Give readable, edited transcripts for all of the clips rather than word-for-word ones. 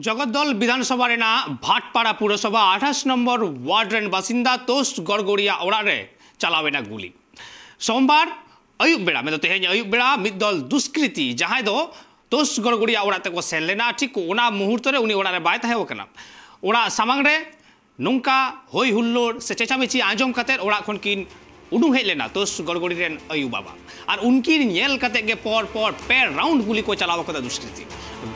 জগদ্দল বিধানসভা রেনা ভাটপাড়া পুরসভা 28 নম্বর word rain বাসিন্দা তোষ গড়গড়িয়া ওড়ারে চালাवेना गुली सोमवार अयुब बेड़ा में तेज अयुब बेड़ा मिदल दुष्कृति जहां दो तोष गड़गड़िया ओड़ा को सेन लेना ठीक ओना मुहूर्त रे उनी ओड़ा रे बाय ताहे ओकना ओड़ा सामांग रे नोंका होय हुल्लोड़ से चेचामेची आंजम कते ओड़ा खन किन उडू हेज लेना तोष गड़गड़ी रेन अयुब बाबा और उनकी नेल कते गे पर पर पे राउंड गुली को चलाव कते दुष्कृति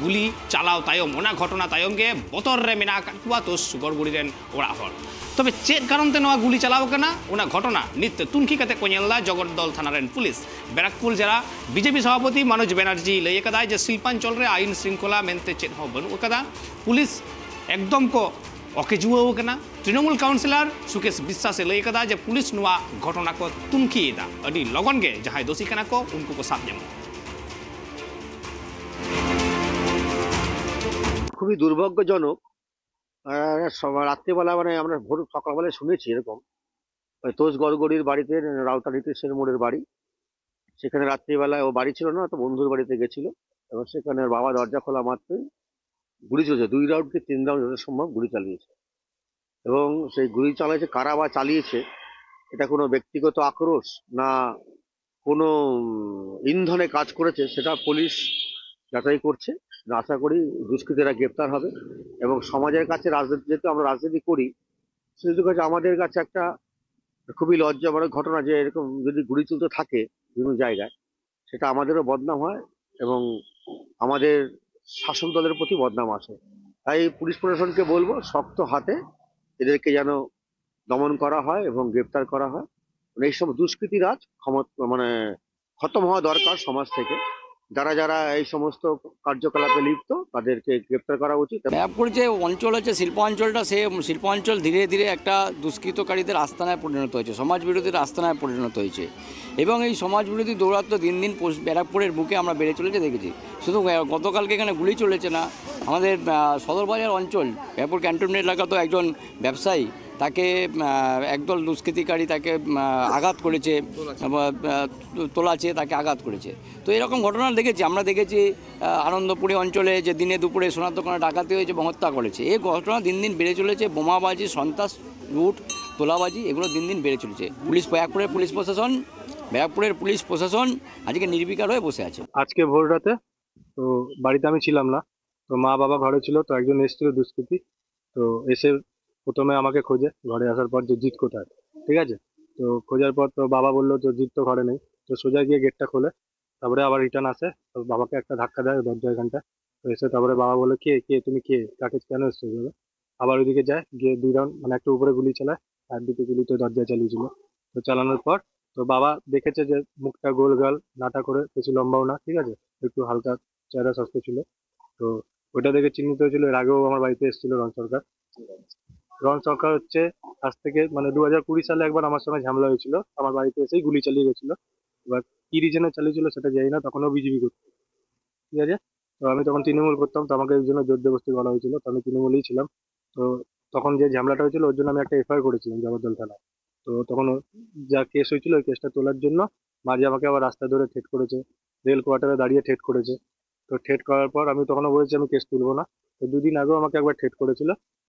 गुली चलाव तायम ओना घटना तायम गे बतर रे मेना काकुआ तोष गड़गड़ी रेन ओड़ा हर तबे चेत कारण ते नवा गुली चलाव कना ओना घटना नित तुनखी कते को नेलदा जगद्दल थाना रेन पुलिस बैराकपुर जिला बीजेपी सभापति मनोज बनर्जी लई कदा जे शिल्पांचल रे आईन श्रृंखला मेनते चेत हो बनु कदा पुलिस एकदम को अकेजुआ कना तृणमूल काउंसिलर सुकेश विश्वास लई कदा जे पुलिस नवा घटना को तुनखी दा अडी लगन गे जहां दोषी कना को उनको को साफ जमा খুবই দুর্ভাগ্যজনক। রাত্রিবেলা মানে আমরা ভোর সকালবেলায় শুনেছি এরকম তোষ গড়গড়ির বাড়িতে রাউতারিতে সের মোড়ের বাড়ি, সেখানে রাত্রিবেলায় ও বাড়ি ছিল না, তো বন্ধুর বাড়িতে গেছিল এবং সেখানে ওর বাবা দরজা খোলা মাত্রই গুলি চলেছে, 2 রাউন্ড কি 3 রাউন্ড যত সম্ভব গুলি চালিয়েছে। এবং সেই গুলি চালিয়েছে কারা বা চালিয়েছে, এটা কোনো ব্যক্তিগত আক্রোশ না কোনো ইন্ধনে কাজ করেছে সেটা পুলিশ যাচাই করছে। আশা করি দুষ্কৃতীরা গ্রেপ্তার হবে এবং সমাজের কাছে রাজনীতি, যেহেতু আমরা রাজনীতি করি, সেহেতু কাছে আমাদের কাছে একটা খুবই লজ্জাজনক ঘটনা যে এরকম যদি গুলি চলতে থাকে বিভিন্ন জায়গায়, সেটা আমাদেরও বদনাম হয় এবং আমাদের শাসক দলের প্রতি বদনাম আসে। তাই পুলিশ প্রশাসনকে বলবো শক্ত হাতে এদেরকে যেন দমন করা হয় এবং গ্রেপ্তার করা হয়। এইসব দুষ্কৃতীরাজ মানে খতম হওয়া দরকার সমাজ থেকে। যারা যারা এই সমস্ত কার্যকলাপে লিপ্ত তাদেরকে গ্রেপ্তার করা উচিত। ব্যারাকপুর যে অঞ্চল আছে শিল্পাঞ্চলটা, সে শিল্পাঞ্চল ধীরে ধীরে একটা দুষ্কৃতকারীদের আস্তানায় পরিণত হয়েছে, সমাজ বিরোধীর আস্তানায় পরিণত হয়েছে এবং এই সমাজ বিরোধী দৌরাত্ম্য দিন দিন ব্যারাকপুরের বুকে আমরা বেড়ে চলেছে দেখেছি। শুধু গতকালকে এখানে গুলি চলেছে না, আমাদের সদরবাজার অঞ্চল ব্যারাকপুর ক্যান্টনমেন্ট এলাকাতেও একজন ব্যবসায়ী, তাকে একদল দুষ্কৃতিকারী তাকে আঘাত করেছে, তোলাছে, তাকে আঘাত করেছে। তো এরকম ঘটনা দেখেছি, আমরা দেখেছি আনন্দপুরে অঞ্চলে যে দিনে দুপুরে সোনার দোকানে ডাকাতি হয়েছে, হত্যা করেছে। এই ঘটনা দিন দিন বেড়ে চলেছে, বোমাবাজি, সন্ত্রাস, লুট, তোলাবাজি, এগুলো দিন দিন বেড়ে চলেছে। ব্যারাকপুরের পুলিশ প্রশাসন আজকে নির্বিকার হয়ে বসে আছে। আজকে ভোর রাতে তো বাড়িতে আমি ছিলাম না, তো মা বাবা ঘরে ছিল, তো একজন এসেছিল দুষ্কৃতী, তো এসে প্রথমে আমাকে খোঁজে, ঘরে আসার পর যে জিৎ কোথায়, ঠিক আছে, তো খোঁজার পর তো বাবা বললো তো জিৎ তো ঘরে নেই, তো সোজা গিয়ে গেটটা খোলে, তারপরে আবার রিটার্ন আসে, তো বাবাকে একটা ধাক্কা দেয় দরজা এখানটা, তো এসে তারপরে বাবা বলে কে কে তুমি কে, কাকে কেন এসছো এভাবে, আবার ওইদিকে যায়, গিয়ে 2 রাউন্ড মানে একটা উপরে গুলি চালায় আর 2টো গুলি তো দরজায় চালিয়েছিল। তো চালানোর পর তো বাবা দেখেছে যে মুখটা গোল গাল নাটা করে, বেশি লম্বাও না, ঠিক আছে, একটু হালকা চেহারা স্বাস্থ্য ছিল, তো ওইটা দেখে চিহ্নিত হয়েছিল। এর আগেও আমার বাড়িতে এসেছিল রন সরকার হচ্ছে আজ থেকে মানে 2020 সালে একবার আমার সঙ্গে ঝামেলা হয়েছিল, আমার বাড়িতে এসেই গুলি চালিয়ে গেছিল। এবার কি রিজনে চালিয়েছিল সেটা জানি না, তখনও বিজেপি করতো, ঠিক আছে, তো আমি তখন তৃণমূল করতাম, তো আমাকে এই জন্য জোর জবরদস্তি করা হয়েছিল, তো আমি তৃণমূলেই ছিলাম। তো তখন যে ঝামেলাটা হয়েছিল ওর জন্য আমি একটা এফআইআর করেছিলাম জগদ্দল থানায়। তো তখন যা কেস হয়েছিল ওই কেসটা তোলার জন্য মাঝে আমাকে আবার রাস্তা ধরে ঠেট করেছে, রেল কোয়ার্টারে দাঁড়িয়ে ঠেট করেছে। তো ঠেট করার পর আমি তখনও বলেছি আমি কেস তুলবো না, তো 2 দিন আগেও আমাকে একবার ঠেট করেছিল,